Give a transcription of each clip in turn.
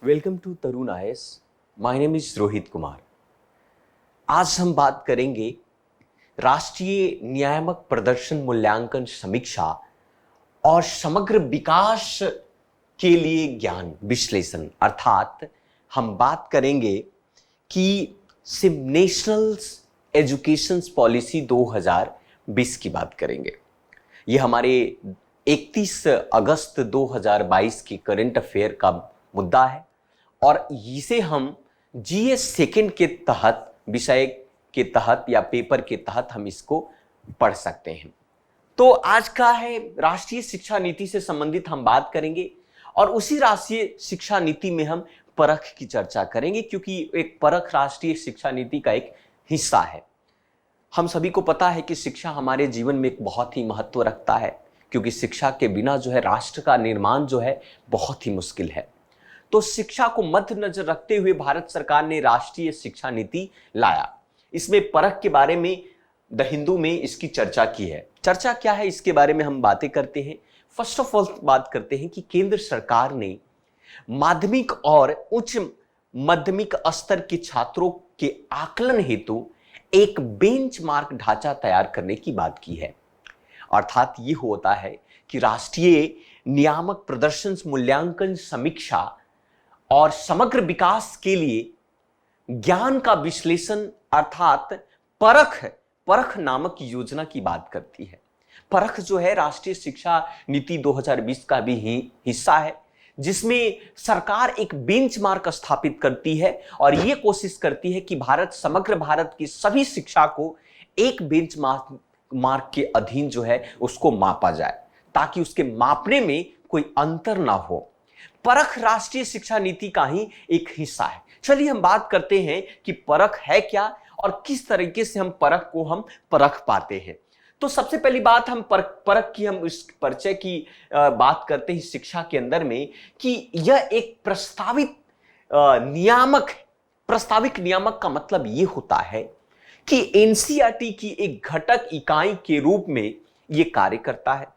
Welcome to Tarun IAS. My name is Rohit Kumar. आज हम बात करेंगे राष्ट्रीय नियामक प्रदर्शन मूल्यांकन समीक्षा और समग्र विकास के लिए ज्ञान विश्लेषण, अर्थात हम बात करेंगे कि सिर्फ नेशनल एजुकेशन पॉलिसी 2020 की बात करेंगे। ये हमारे 31 अगस्त 2022 के करंट अफेयर का मुद्दा है और इसे हम जीएस सेकंड के तहत, विषय के तहत या पेपर के तहत हम इसको पढ़ सकते हैं। तो आज का है राष्ट्रीय शिक्षा नीति से संबंधित हम बात करेंगे और उसी राष्ट्रीय शिक्षा नीति में हम परख की चर्चा करेंगे, क्योंकि एक परख राष्ट्रीय शिक्षा नीति का एक हिस्सा है। हम सभी को पता है कि शिक्षा हमारे जीवन में एक बहुत ही महत्व रखता है, क्योंकि शिक्षा के बिना जो है राष्ट्र का निर्माण जो है बहुत ही मुश्किल है। तो शिक्षा को मद्देनजर रखते हुए भारत सरकार ने राष्ट्रीय शिक्षा नीति लाया। इसमें परख के बारे में द हिंदू में इसकी चर्चा की है। चर्चा क्या है इसके बारे में हम बातें करते हैं। फर्स्ट ऑफ ऑल बात करते हैं कि केंद्र सरकार ने माध्यमिक और उच्च माध्यमिक स्तर के छात्रों के आकलन हेतु एक बेंचमार्क ढांचा तैयार करने की बात की है। अर्थात ये होता है कि राष्ट्रीय नियामक प्रदर्शन मूल्यांकन समीक्षा और समग्र विकास के लिए ज्ञान का विश्लेषण अर्थात परख नामक योजना की बात करती है। परख जो है राष्ट्रीय शिक्षा नीति 2020 का भी हिस्सा है, जिसमें सरकार एक बेंचमार्क स्थापित करती है और यह कोशिश करती है कि समग्र भारत की सभी शिक्षा को एक बेंचमार्क के अधीन जो है उसको मापा जाए, ताकि उसके मापने में कोई अंतर ना हो। परख राष्ट्रीय शिक्षा नीति का ही एक हिस्सा है। चलिए हम बात करते हैं कि परख है क्या और किस तरीके से हम परख पाते हैं। तो सबसे पहली बात हम परख की, हम इस परिचय की बात करते हैं शिक्षा के अंदर में, कि यह एक प्रस्तावित नियामक है। प्रस्तावित नियामक का मतलब यह होता है कि एनसीईआरटी की एक घटक इकाई के रूप में यह कार्य करता है।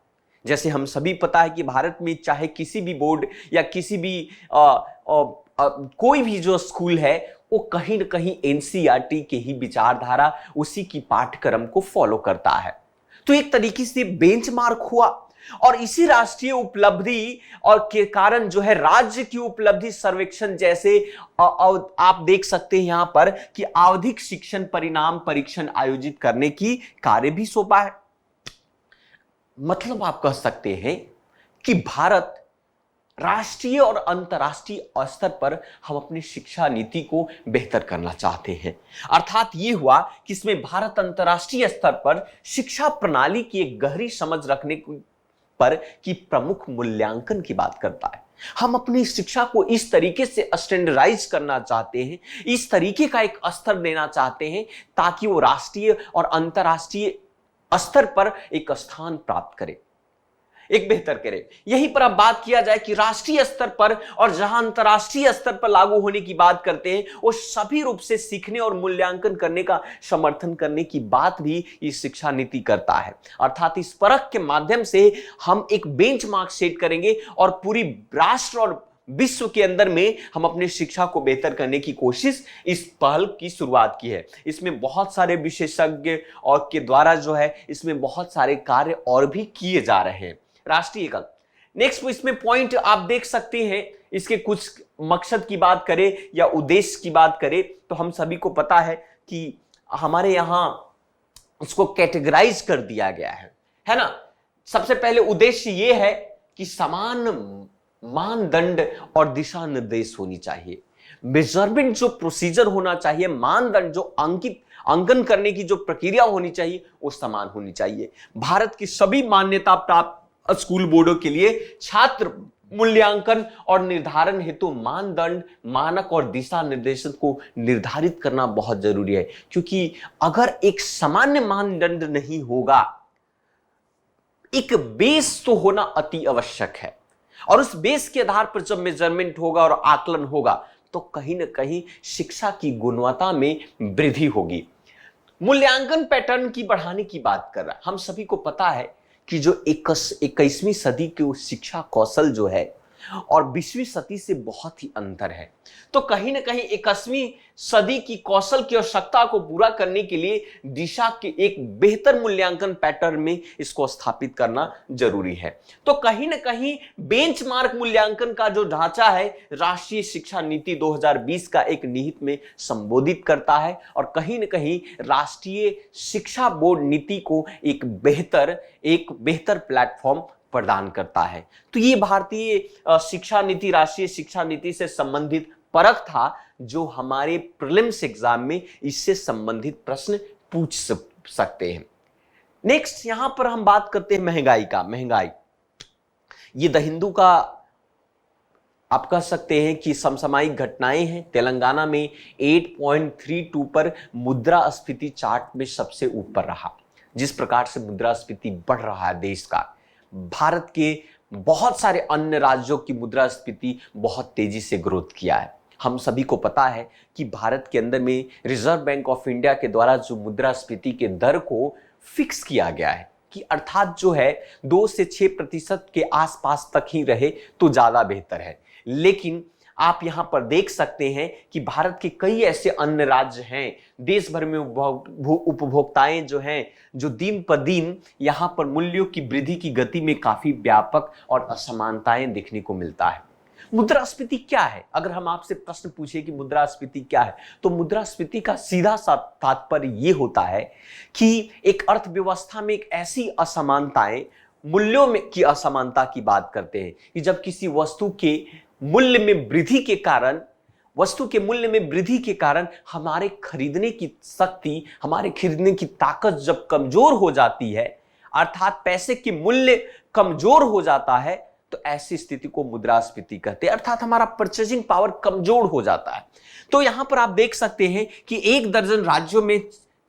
जैसे हम सभी पता है कि भारत में चाहे किसी भी बोर्ड या किसी भी कोई भी जो स्कूल है वो कहीं न कहीं एनसीईआरटी के ही विचारधारा, उसी की पाठ्यक्रम को फॉलो करता है। तो एक तरीके से बेंचमार्क हुआ और इसी राष्ट्रीय उपलब्धि और के कारण जो है राज्य की उपलब्धि सर्वेक्षण जैसे आप देख सकते हैं यहां पर कि आवधिक शिक्षण परिणाम परीक्षण आयोजित करने की कार्य भी सौंपा है। मतलब आप कह सकते हैं कि भारत राष्ट्रीय और अंतर्राष्ट्रीय स्तर पर हम अपनी शिक्षा नीति को बेहतर करना चाहते हैं। अर्थात ये हुआ कि इसमें भारत अंतर्राष्ट्रीय स्तर पर शिक्षा प्रणाली की एक गहरी समझ रखने पर की प्रमुख मूल्यांकन की बात करता है। हम अपनी शिक्षा को इस तरीके से स्टैंडर्डाइज करना चाहते हैं, इस तरीके का एक स्तर देना चाहते हैं ताकि वो राष्ट्रीय और अंतर्राष्ट्रीय स्तर पर एक स्थान प्राप्त करे, एक बेहतर करे। यहीं पर अब बात किया जाए कि राष्ट्रीय स्तर पर और जहां अंतर्राष्ट्रीय स्तर पर लागू होने की बात करते हैं, वो सभी रूप से सीखने और मूल्यांकन करने का समर्थन करने की बात भी इस शिक्षा नीति करता है। अर्थात इस परख के माध्यम से हम एक बेंचमार्क सेट करेंगे और पूरी राष्ट्र और विश्व के अंदर में हम अपनी शिक्षा को बेहतर करने की कोशिश, इस पहल की शुरुआत की है। इसमें बहुत सारे विशेषज्ञ और के द्वारा जो है इसमें बहुत सारे कार्य और भी किए जा रहे हैं। राष्ट्रीय कल नेक्स्ट इसमें पॉइंट आप देख सकते हैं। इसके कुछ मकसद की बात करें या उद्देश्य की बात करें तो हम सभी को पता है कि हमारे यहां उसको कैटेगराइज कर दिया गया है ना। सबसे पहले उद्देश्य यह है कि समान मानदंड और दिशा निर्देश होनी चाहिए। मेजरमेंट जो प्रोसीजर होना चाहिए, मानदंड जो अंकन करने की जो प्रक्रिया होनी चाहिए वो समान होनी चाहिए। भारत की सभी मान्यता प्राप्त स्कूल बोर्डों के लिए छात्र मूल्यांकन और निर्धारण हेतु मानदंड, मानक और दिशा निर्देशन को निर्धारित करना बहुत जरूरी है, क्योंकि अगर एक सामान्य मानदंड नहीं होगा, एक बेस तो होना अति आवश्यक है और उस बेस के आधार पर जब मेजरमेंट होगा और आकलन होगा तो कहीं ना कहीं शिक्षा की गुणवत्ता में वृद्धि होगी। मूल्यांकन पैटर्न की बढ़ाने की बात कर रहा है। हम सभी को पता है कि जो 21वीं सदी के शिक्षा कौशल जो है और 20वीं सदी से बहुत ही अंतर है। तो कहीं ना कहीं 21वीं सदी की कौशल की आवश्यकता को पूरा करने के लिए दिशा के एक बेहतर मूल्यांकन पैटर्न में इसको स्थापित करना जरूरी है। तो कहीं ना कहीं बेंचमार्क मूल्यांकन का जो ढांचा है राष्ट्रीय शिक्षा नीति 2020 का एक निहित में संबोधित करता है और कहीं ना कहीं राष्ट्रीय शिक्षा बोर्ड नीति को एक बेहतर प्लेटफॉर्म प्रदान करता है। तो ये भारतीय शिक्षा नीति राष्ट्रीय शिक्षा नीति से संबंधित परख था जो हमारे प्रीलिम्स एग्जाम में इससे संबंधित प्रश्न पूछ सकते हैं। नेक्स्ट यहां पर हम बात करते हैं महंगाई। ये द हिंदू का आप कह सकते हैं कि समसामयिक घटनाएं हैं। तेलंगाना में 8.32 पर मुद्रास्फीति चार्ट में सबसे ऊपर रहा। जिस प्रकार से मुद्रास्फीति बढ़ रहा है देश का, भारत के बहुत सारे अन्य राज्यों की मुद्रास्फीति बहुत तेजी से ग्रोथ किया है। हम सभी को पता है कि भारत के अंदर में रिजर्व बैंक ऑफ इंडिया के द्वारा जो मुद्रास्फीति के दर को फिक्स किया गया है कि अर्थात जो है 2 से 6% के आसपास तक ही रहे तो ज्यादा बेहतर है। लेकिन आप यहां पर देख सकते हैं कि भारत के कई ऐसे अन्य राज्य हैं, देश भर में उपभोक्ताएं जो हैं, जो दिन पर दिन यहां पर मूल्यों की वृद्धि की गति में काफी व्यापक और असमानताएं देखने को मिलता है। मुद्रास्फीति क्या है? अगर हम आपसे प्रश्न पूछे कि मुद्रास्फीति क्या है, तो मुद्रास्फीति का सीधा सा तात्पर्य यह होता है कि एक अर्थव्यवस्था में एक ऐसी असमानताएं, मूल्यों में की असमानता की बात करते हैं कि जब किसी वस्तु के मूल्य में वृद्धि के कारण हमारे खरीदने की शक्ति, हमारे खरीदने की ताकत जब कमजोर हो जाती है, अर्थात पैसे की मूल्य कमजोर हो जाता है, तो ऐसी स्थिति को मुद्रास्फीति कहते हैं। अर्थात हमारा परचेजिंग पावर कमजोर हो जाता है। तो यहां पर आप देख सकते हैं कि 1 दर्जन राज्यों में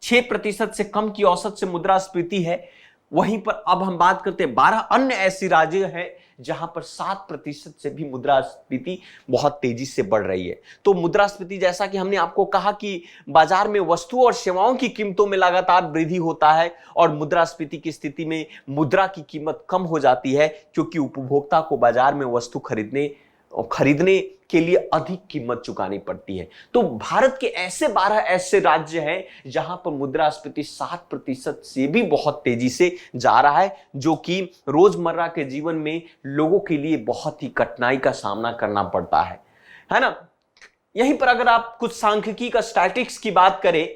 6% से कम की औसत से मुद्रास्फीति है। वहीं पर अब हम बात करते हैं 12 अन्य ऐसी राज्य हैं जहां पर 7% से भी मुद्रास्फीति बहुत तेजी से बढ़ रही है। तो मुद्रास्फीति, जैसा कि हमने आपको कहा कि बाजार में वस्तुओं और सेवाओं की कीमतों में लगातार वृद्धि होता है और मुद्रास्फीति की स्थिति में मुद्रा की कीमत कम हो जाती है क्योंकि उपभोक्ता को बाजार में वस्तु खरीदने के लिए अधिक कीमत चुकानी पड़ती है। तो भारत के ऐसे 12 ऐसे राज्य हैं जहां पर मुद्रास्फीति 7% से भी बहुत तेजी से जा रहा है, जो कि रोजमर्रा के जीवन में लोगों के लिए बहुत ही कठिनाई का सामना करना पड़ता है ना। यहीं पर अगर आप कुछ सांख्यिकी का स्टैटिस्टिक्स की बात करें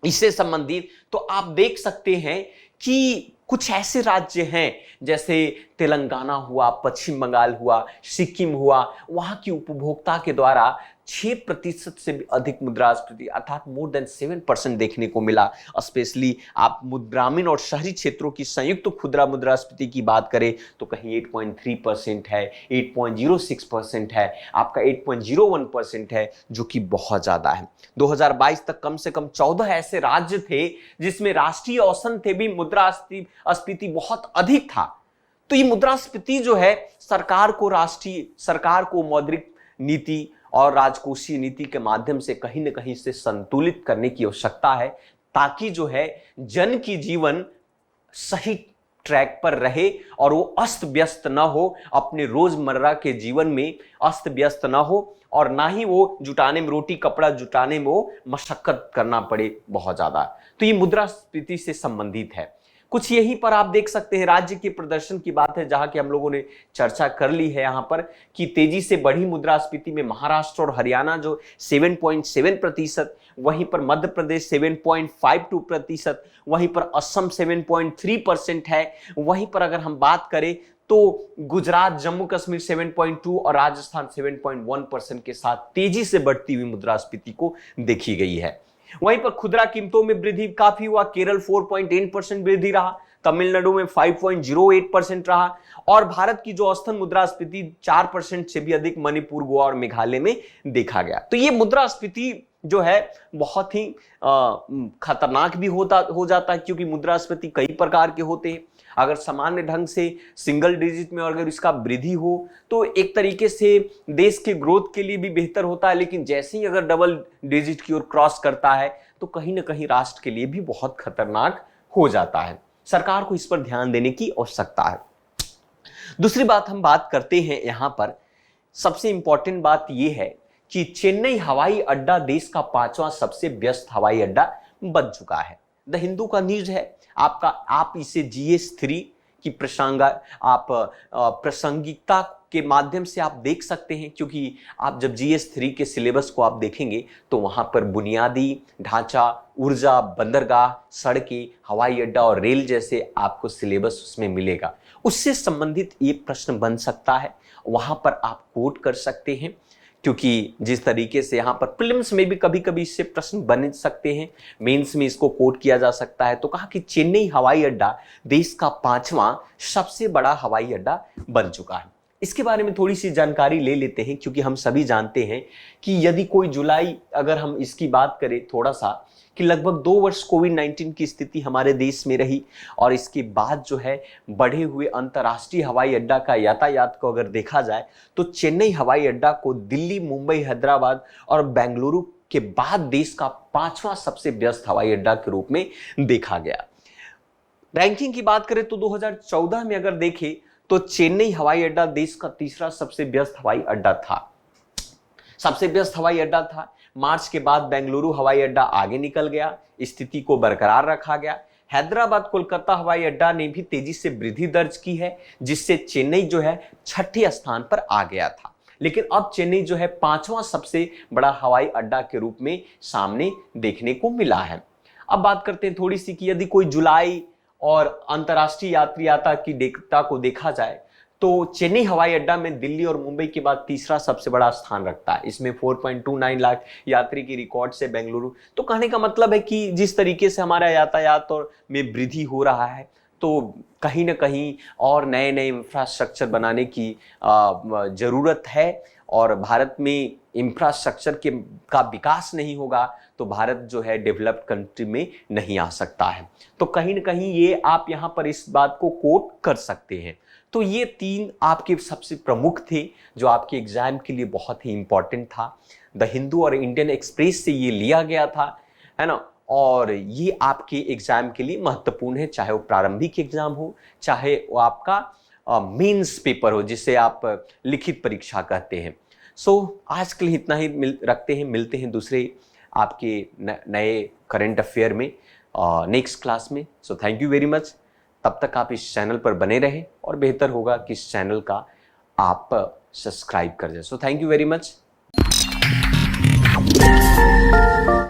इससे संबंधित, तो आप देख सकते हैं कि कुछ ऐसे राज्य हैं जैसे तेलंगाना हुआ, पश्चिम बंगाल हुआ, सिक्किम हुआ, वहां की उपभोक्ता के द्वारा 6% से भी अधिक मुद्रास्फीति अर्थात मोर देन 7% देखने को मिला। स्पेशली आप ग्रामीण और शहरी क्षेत्रों की संयुक्त खुदरा मुद्रास्फीति की बात करें तो कहीं 8.3% है, 8.06% है, आपका 8.01% है, जो कि बहुत ज्यादा है। 2022 तक कम से कम 14 ऐसे राज्य थे जिसमें राष्ट्रीय औसत थे भी मुद्रास्फीति बहुत अधिक था। तो ये मुद्रास्फीति जो है सरकार को मौद्रिक नीति और राजकोषीय नीति के माध्यम से कहीं न कहीं से संतुलित करने की आवश्यकता है, ताकि जो है जन की जीवन सही ट्रैक पर रहे और वो अस्त व्यस्त ना हो, अपने रोजमर्रा के जीवन में अस्त व्यस्त ना हो और ना ही वो जुटाने में, रोटी कपड़ा जुटाने में वो मशक्कत करना पड़े बहुत ज्यादा। तो ये मुद्रास्फीति से संबंधित है। कुछ यहीं पर आप देख सकते हैं राज्य के प्रदर्शन की बात है, जहां कि हम लोगों ने चर्चा कर ली है यहां पर कि तेजी से बढ़ी मुद्रास्फीति में महाराष्ट्र और हरियाणा जो 7.7%, वहीं पर मध्य प्रदेश 7.52%, वहीं पर असम 7.3% है। वहीं पर अगर हम बात करें तो गुजरात, जम्मू कश्मीर 7.2 और राजस्थान 7.1% के साथ तेजी से बढ़ती हुई मुद्रास्फीति को देखी गई है। वहीं पर खुदरा कीमतों में वृद्धि काफी हुआ, केरल 4.8% वृद्धि रहा, तमिलनाडु में 5.08% रहा और भारत की जो औसतन मुद्रास्फीति 4% से भी अधिक मणिपुर, गोवा और मेघालय में देखा गया। तो ये मुद्रास्फीति जो है बहुत ही खतरनाक भी हो जाता है क्योंकि मुद्रास्फीति कई प्रकार के होते हैं। अगर सामान्य ढंग से सिंगल डिजिट में अगर इसका वृद्धि हो तो एक तरीके से देश के ग्रोथ के लिए भी बेहतर होता है, लेकिन जैसे ही अगर डबल डिजिट की ओर क्रॉस करता है तो कहीं ना कहीं राष्ट्र के लिए भी बहुत खतरनाक हो जाता है। सरकार को इस पर ध्यान देने की आवश्यकता है। दूसरी बात हम बात करते हैं यहां पर, सबसे इंपॉर्टेंट बात यह है कि चेन्नई हवाई अड्डा देश का 5वां सबसे व्यस्त हवाई अड्डा बन चुका है। द हिंदू का न्यूज है आपका, आप इसे GS3 की प्रासंगिकता के माध्यम से आप देख सकते हैं, क्योंकि आप जब GS3 के सिलेबस को आप देखेंगे तो वहां पर बुनियादी ढांचा, ऊर्जा, बंदरगाह, सड़कें, हवाई अड्डा और रेल जैसे आपको सिलेबस उसमें मिलेगा। उससे संबंधित ये प्रश्न बन सकता है, वहां पर आप कोट कर सकते हैं, क्योंकि जिस तरीके से यहाँ पर प्रीलिम्स में भी कभी कभी इससे प्रश्न बन सकते हैं, मेंस में इसको कोट किया जा सकता है। तो कहा कि चेन्नई हवाई अड्डा देश का 5वां सबसे बड़ा हवाई अड्डा बन चुका है। इसके बारे में थोड़ी सी जानकारी ले लेते हैं, क्योंकि हम सभी जानते हैं कि यदि कोई जुलाई, अगर हम इसकी बात करें थोड़ा सा, कि लगभग 2 वर्ष कोविड-19 की स्थिति हमारे देश में रही, और इसके बाद जो है बढ़े हुए अंतर्राष्ट्रीय हवाई अड्डा का यातायात को अगर देखा जाए तो चेन्नई हवाई अड्डा को दिल्ली, मुंबई, हैदराबाद और बेंगलुरु के बाद देश का 5वां सबसे व्यस्त हवाई अड्डा के रूप में देखा गया। रैंकिंग की बात करें तो 2014 में अगर देखें तो चेन्नई हवाई अड्डा देश का 3रा सबसे व्यस्त हवाई अड्डा था, सबसे व्यस्त हवाई अड्डा था। मार्च के बाद बेंगलुरु हवाई अड्डा आगे निकल गया, स्थिति को बरकरार रखा गया। हैदराबाद कोलकाता हवाई अड्डा ने भी तेजी से वृद्धि दर्ज की है, जिससे चेन्नई जो है 6ठे स्थान पर आ गया था। लेकिन अब चेन्नई जो है 5वां सबसे बड़ा हवाई अड्डा के रूप में सामने देखने को मिला है। अब बात करते हैं थोड़ी सी कि यदि कोई जुलाई और अंतर्राष्ट्रीय यात्री यात्रा की डेटा को देखा जाए तो चेन्नई हवाई अड्डा में दिल्ली और मुंबई के बाद 3रा सबसे बड़ा स्थान रखता है। इसमें 4.29 लाख यात्री की रिकॉर्ड से बेंगलुरु। तो कहने का मतलब है कि जिस तरीके से हमारा यातायात और में वृद्धि हो रहा है, तो कहीं ना कहीं और नए नए इंफ्रास्ट्रक्चर बनाने की जरूरत है, और भारत में इंफ्रास्ट्रक्चर का विकास नहीं होगा तो भारत जो है डेवलप्ड कंट्री में नहीं आ सकता है। तो कहीं ना कहीं ये आप यहाँ पर इस बात को कोट कर सकते हैं। तो ये 3 आपके सबसे प्रमुख थे जो आपके एग्जाम के लिए बहुत ही इंपॉर्टेंट था। द हिंदू और इंडियन एक्सप्रेस से ये लिया गया था, है ना, और ये आपके एग्जाम के लिए महत्वपूर्ण है, चाहे वो प्रारंभिक एग्जाम हो, चाहे वो आपका मेंस पेपर हो, जिसे आप लिखित परीक्षा कहते हैं। सो आज के लिए इतना ही रखते हैं, मिलते हैं दूसरे आपके नए करंट अफेयर में नेक्स्ट क्लास में। So thank you very much. तब तक आप इस चैनल पर बने रहें, और बेहतर होगा कि इस चैनल का आप सब्सक्राइब कर दें। So thank you very much.